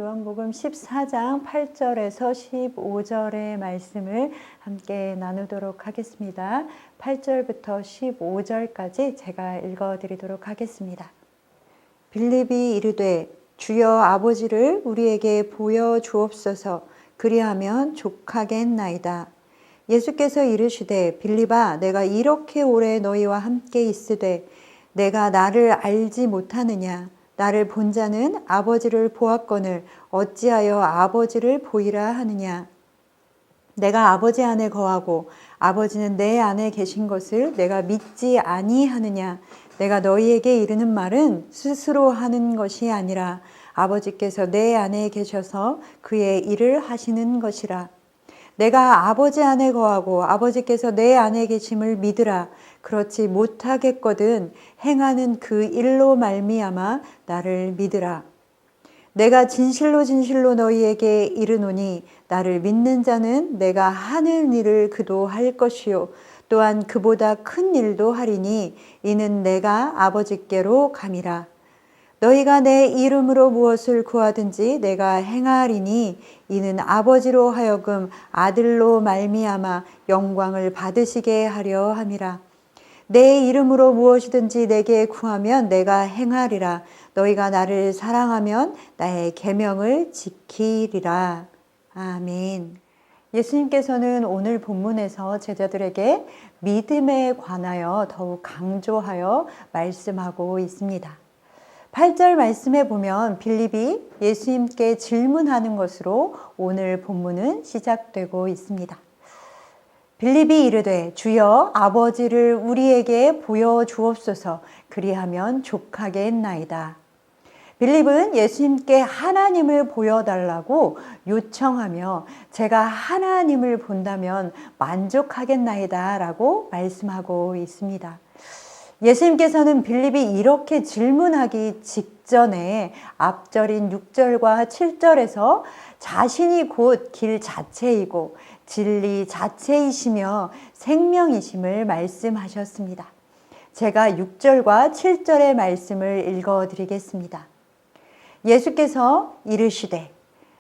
요한복음 14장 8절에서 15절의 말씀을 함께 나누도록 하겠습니다. 8절부터 15절까지 제가 읽어드리도록 하겠습니다. 빌립이 이르되 주여 아버지를 우리에게 보여주옵소서. 그리하면 족하겠나이다. 예수께서 이르시되 빌립아 내가 이렇게 오래 너희와 함께 있으되 내가 나를 알지 못하느냐. 나를 본 자는 아버지를 보았거늘 어찌하여 아버지를 보이라 하느냐. 내가 아버지 안에 거하고 아버지는 내 안에 계신 것을 내가 믿지 아니하느냐. 내가 너희에게 이르는 말은 스스로 하는 것이 아니라 아버지께서 내 안에 계셔서 그의 일을 하시는 것이라. 내가 아버지 안에 거하고 아버지께서 내 안에 계심을 믿으라. 그렇지 못하겠거든 행하는 그 일로 말미암아 나를 믿으라. 내가 진실로 진실로 너희에게 이르노니 나를 믿는 자는 내가 하는 일을 그도 할 것이요 또한 그보다 큰 일도 하리니 이는 내가 아버지께로 감이라. 너희가 내 이름으로 무엇을 구하든지 내가 행하리니 이는 아버지로 하여금 아들로 말미암아 영광을 받으시게 하려 함이라. 내 이름으로 무엇이든지 내게 구하면 내가 행하리라. 너희가 나를 사랑하면 나의 계명을 지키리라. 아멘. 예수님께서는 오늘 본문에서 제자들에게 믿음에 관하여 더욱 강조하여 말씀하고 있습니다. 8절 말씀에 보면 빌립이 예수님께 질문하는 것으로 오늘 본문은 시작되고 있습니다. 빌립이 이르되 주여 아버지를 우리에게 보여주옵소서. 그리하면 족하겠나이다. 빌립은 예수님께 하나님을 보여달라고 요청하며 제가 하나님을 본다면 만족하겠나이다 라고 말씀하고 있습니다. 예수님께서는 빌립이 이렇게 질문하기 직전에 앞절인 6절과 7절에서 자신이 곧 길 자체이고 진리 자체이시며 생명이심을 말씀하셨습니다. 제가 6절과 7절의 말씀을 읽어드리겠습니다. 예수께서 이르시되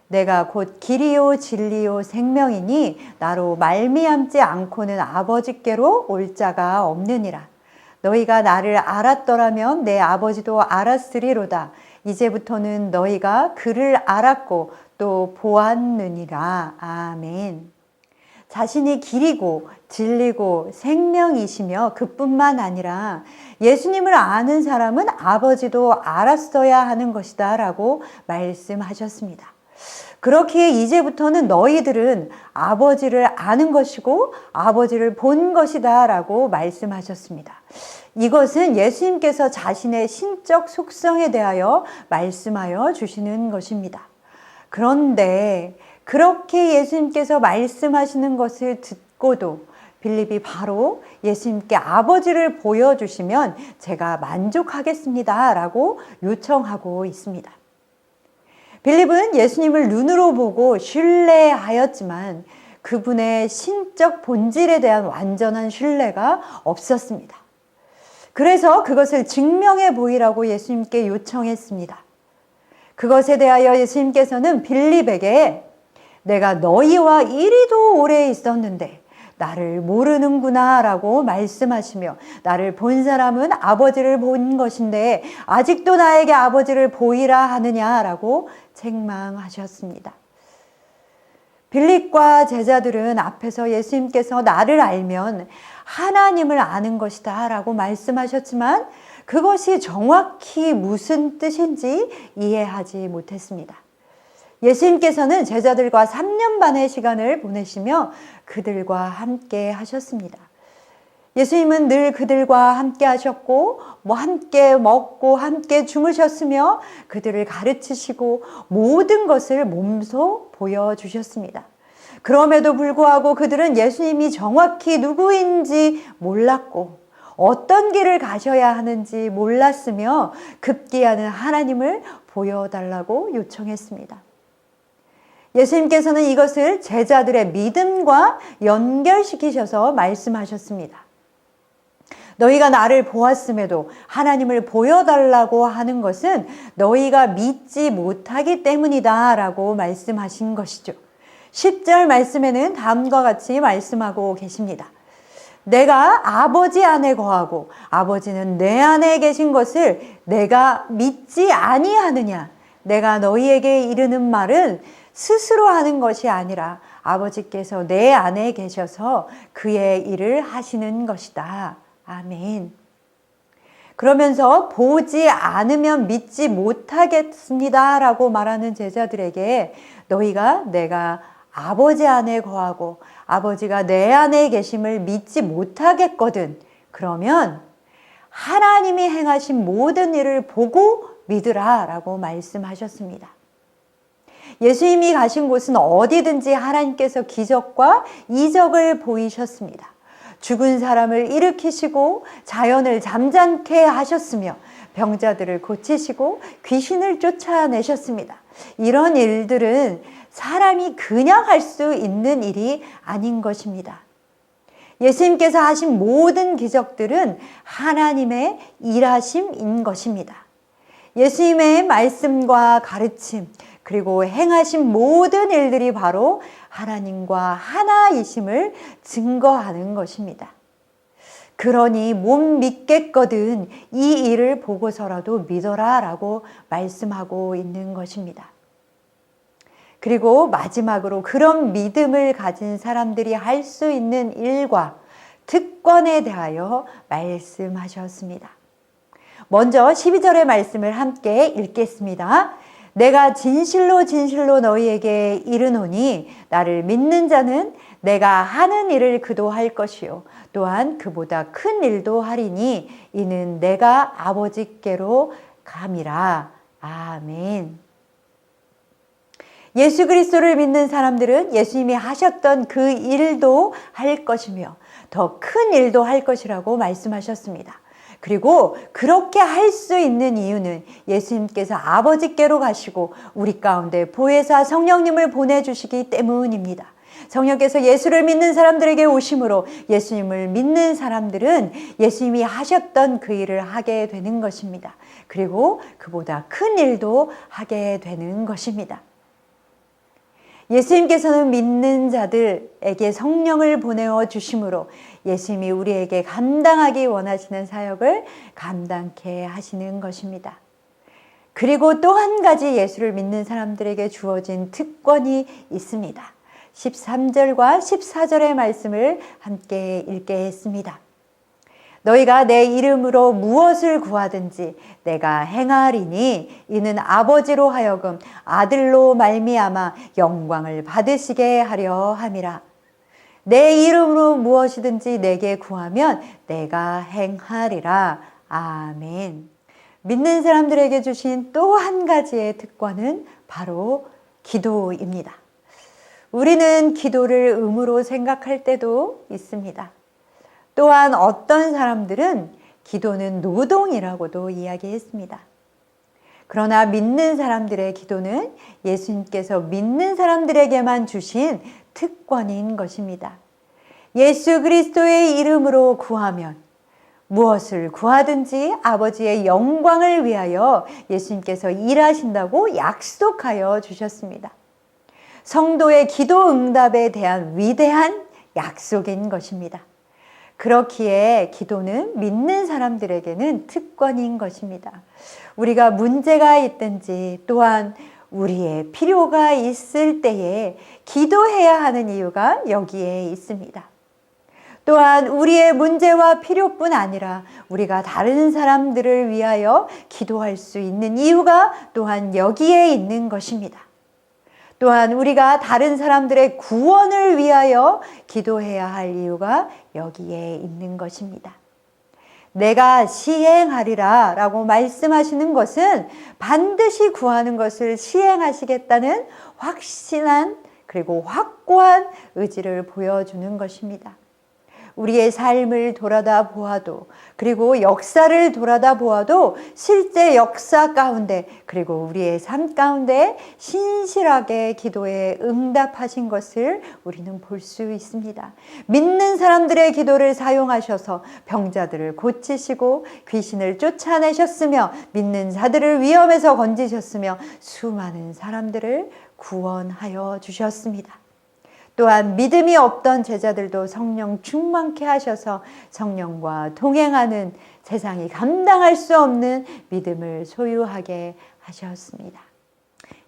내가 곧 길이요 진리요 생명이니 나로 말미암지 않고는 아버지께로 올 자가 없느니라. 너희가 나를 알았더라면 내 아버지도 알았으리로다. 이제부터는 너희가 그를 알았고 또 보았느니라. 아멘. 자신이 길이고 진리고 생명이시며 그뿐만 아니라 예수님을 아는 사람은 아버지도 알았어야 하는 것이다 라고 말씀하셨습니다. 그렇기에 이제부터는 너희들은 아버지를 아는 것이고 아버지를 본 것이다 라고 말씀하셨습니다. 이것은 예수님께서 자신의 신적 속성에 대하여 말씀하여 주시는 것입니다. 그런데 그렇게 예수님께서 말씀하시는 것을 듣고도 빌립이 바로 예수님께 아버지를 보여주시면 제가 만족하겠습니다 라고 요청하고 있습니다. 빌립은 예수님을 눈으로 보고 신뢰하였지만 그분의 신적 본질에 대한 완전한 신뢰가 없었습니다. 그래서 그것을 증명해 보이라고 예수님께 요청했습니다. 그것에 대하여 예수님께서는 빌립에게 내가 너희와 이리도 오래 있었는데 나를 모르는구나 라고 말씀하시며 나를 본 사람은 아버지를 본 것인데 아직도 나에게 아버지를 보이라 하느냐 라고 책망하셨습니다. 빌립과 제자들은 앞에서 예수님께서 나를 알면 하나님을 아는 것이다 라고 말씀하셨지만 그것이 정확히 무슨 뜻인지 이해하지 못했습니다. 예수님께서는 제자들과 3년 반의 시간을 보내시며 그들과 함께 하셨습니다. 예수님은 늘 그들과 함께 하셨고 함께 먹고 함께 주무셨으며 그들을 가르치시고 모든 것을 몸소 보여주셨습니다. 그럼에도 불구하고 그들은 예수님이 정확히 누구인지 몰랐고 어떤 길을 가셔야 하는지 몰랐으며 급기야는 하나님을 보여달라고 요청했습니다. 예수님께서는 이것을 제자들의 믿음과 연결시키셔서 말씀하셨습니다. 너희가 나를 보았음에도 하나님을 보여달라고 하는 것은 너희가 믿지 못하기 때문이다 라고 말씀하신 것이죠. 10절 말씀에는 다음과 같이 말씀하고 계십니다. 내가 아버지 안에 거하고 아버지는 내 안에 계신 것을 내가 믿지 아니하느냐. 내가 너희에게 이르는 말은 스스로 하는 것이 아니라 아버지께서 내 안에 계셔서 그의 일을 하시는 것이다. 아멘. 그러면서 보지 않으면 믿지 못하겠습니다 라고 말하는 제자들에게 너희가 내가 아버지 안에 거하고 아버지가 내 안에 계심을 믿지 못하겠거든. 그러면 하나님이 행하신 모든 일을 보고 믿으라 라고 말씀하셨습니다. 예수님이 가신 곳은 어디든지 하나님께서 기적과 이적을 보이셨습니다. 죽은 사람을 일으키시고 자연을 잠잠케 하셨으며 병자들을 고치시고 귀신을 쫓아내셨습니다. 이런 일들은 사람이 그냥 할 수 있는 일이 아닌 것입니다. 예수님께서 하신 모든 기적들은 하나님의 일하심인 것입니다. 예수님의 말씀과 가르침 그리고 행하신 모든 일들이 바로 하나님과 하나이심을 증거하는 것입니다. 그러니 못 믿겠거든 이 일을 보고서라도 믿어라 라고 말씀하고 있는 것입니다. 그리고 마지막으로 그런 믿음을 가진 사람들이 할 수 있는 일과 특권에 대하여 말씀하셨습니다. 먼저 12절의 말씀을 함께 읽겠습니다. 내가 진실로 진실로 너희에게 이르노니 나를 믿는 자는 내가 하는 일을 그도 할 것이요 또한 그보다 큰 일도 하리니 이는 내가 아버지께로 감이라. 아멘. 예수 그리스도를 믿는 사람들은 예수님이 하셨던 그 일도 할 것이며 더 큰 일도 할 것이라고 말씀하셨습니다. 그리고 그렇게 할 수 있는 이유는 예수님께서 아버지께로 가시고 우리 가운데 보혜사 성령님을 보내주시기 때문입니다. 성령께서 예수를 믿는 사람들에게 오심으로 예수님을 믿는 사람들은 예수님이 하셨던 그 일을 하게 되는 것입니다. 그리고 그보다 큰 일도 하게 되는 것입니다. 예수님께서는 믿는 자들에게 성령을 보내어 주심으로 예수님이 우리에게 감당하기 원하시는 사역을 감당케 하시는 것입니다. 그리고 또 한 가지 예수를 믿는 사람들에게 주어진 특권이 있습니다. 13절과 14절의 말씀을 함께 읽겠습니다. 너희가 내 이름으로 무엇을 구하든지 내가 행하리니 이는 아버지로 하여금 아들로 말미암아 영광을 받으시게 하려 함이라. 내 이름으로 무엇이든지 내게 구하면 내가 행하리라. 아멘. 믿는 사람들에게 주신 또 한 가지의 특권은 바로 기도입니다. 우리는 기도를 의무로 생각할 때도 있습니다. 또한 어떤 사람들은 기도는 노동이라고도 이야기했습니다. 그러나 믿는 사람들의 기도는 예수님께서 믿는 사람들에게만 주신 특권인 것입니다. 예수 그리스도의 이름으로 구하면 무엇을 구하든지 아버지의 영광을 위하여 예수님께서 일하신다고 약속하여 주셨습니다. 성도의 기도 응답에 대한 위대한 약속인 것입니다. 그렇기에 기도는 믿는 사람들에게는 특권인 것입니다. 우리가 문제가 있든지 또한 우리의 필요가 있을 때에 기도해야 하는 이유가 여기에 있습니다. 또한 우리의 문제와 필요뿐 아니라 우리가 다른 사람들을 위하여 기도할 수 있는 이유가 또한 여기에 있는 것입니다. 또한 우리가 다른 사람들의 구원을 위하여 기도해야 할 이유가 여기에 있는 것입니다. 내가 시행하리라 라고 말씀하시는 것은 반드시 구하는 것을 시행하시겠다는 확신한 그리고 확고한 의지를 보여주는 것입니다. 우리의 삶을 돌아다 보아도, 그리고 역사를 돌아다 보아도 실제 역사 가운데, 그리고 우리의 삶 가운데 신실하게 기도에 응답하신 것을 우리는 볼 수 있습니다. 믿는 사람들의 기도를 사용하셔서 병자들을 고치시고 귀신을 쫓아내셨으며, 믿는 자들을 위험에서 건지셨으며, 수많은 사람들을 구원하여 주셨습니다. 또한 믿음이 없던 제자들도 성령 충만케 하셔서 성령과 동행하는 세상이 감당할 수 없는 믿음을 소유하게 하셨습니다.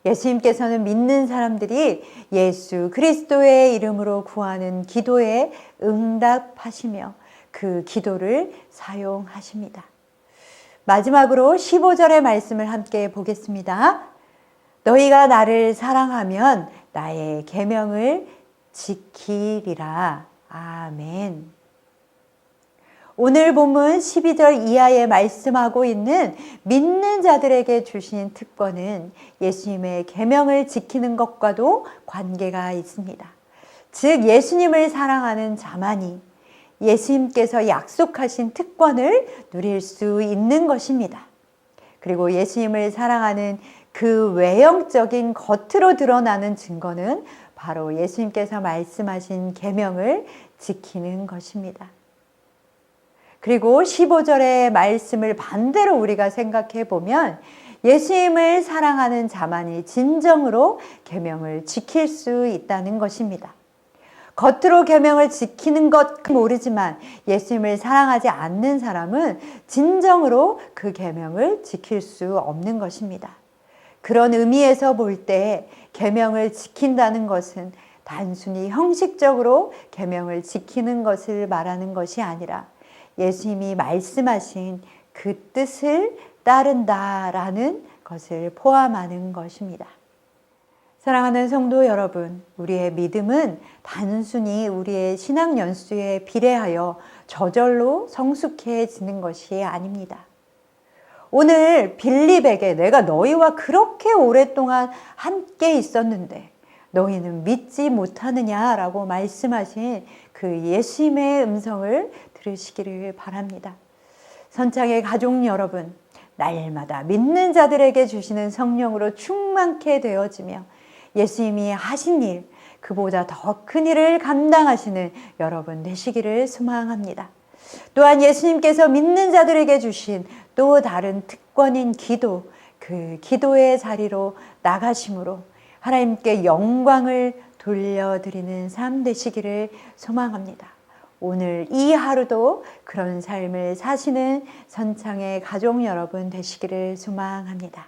예수님께서는 믿는 사람들이 예수 그리스도의 이름으로 구하는 기도에 응답하시며 그 기도를 사용하십니다. 마지막으로 15절의 말씀을 함께 보겠습니다. 너희가 나를 사랑하면 나의 계명을 지키리라. 아멘. 오늘 본문 12절 이하에 말씀하고 있는 믿는 자들에게 주신 특권은 예수님의 계명을 지키는 것과도 관계가 있습니다. 즉 예수님을 사랑하는 자만이 예수님께서 약속하신 특권을 누릴 수 있는 것입니다. 그리고 예수님을 사랑하는 그 외형적인 겉으로 드러나는 증거는 바로 예수님께서 말씀하신 계명을 지키는 것입니다. 그리고 15절의 말씀을 반대로 우리가 생각해 보면 예수님을 사랑하는 자만이 진정으로 계명을 지킬 수 있다는 것입니다. 겉으로 계명을 지키는 것 모르지만 예수님을 사랑하지 않는 사람은 진정으로 그 계명을 지킬 수 없는 것입니다. 그런 의미에서 볼 때 계명을 지킨다는 것은 단순히 형식적으로 계명을 지키는 것을 말하는 것이 아니라 예수님이 말씀하신 그 뜻을 따른다라는 것을 포함하는 것입니다. 사랑하는 성도 여러분, 우리의 믿음은 단순히 우리의 신앙 연수에 비례하여 저절로 성숙해지는 것이 아닙니다. 오늘 빌립에게 내가 너희와 그렇게 오랫동안 함께 있었는데 너희는 믿지 못하느냐라고 말씀하신 그 예수님의 음성을 들으시기를 바랍니다. 선창의 가족 여러분, 날마다 믿는 자들에게 주시는 성령으로 충만케 되어지며 예수님이 하신 일, 그보다 더 큰 일을 감당하시는 여러분 되시기를 소망합니다. 또한 예수님께서 믿는 자들에게 주신 또 다른 특권인 기도, 그 기도의 자리로 나가심으로 하나님께 영광을 돌려드리는 삶 되시기를 소망합니다. 오늘 이 하루도 그런 삶을 사시는 선창의 가족 여러분 되시기를 소망합니다.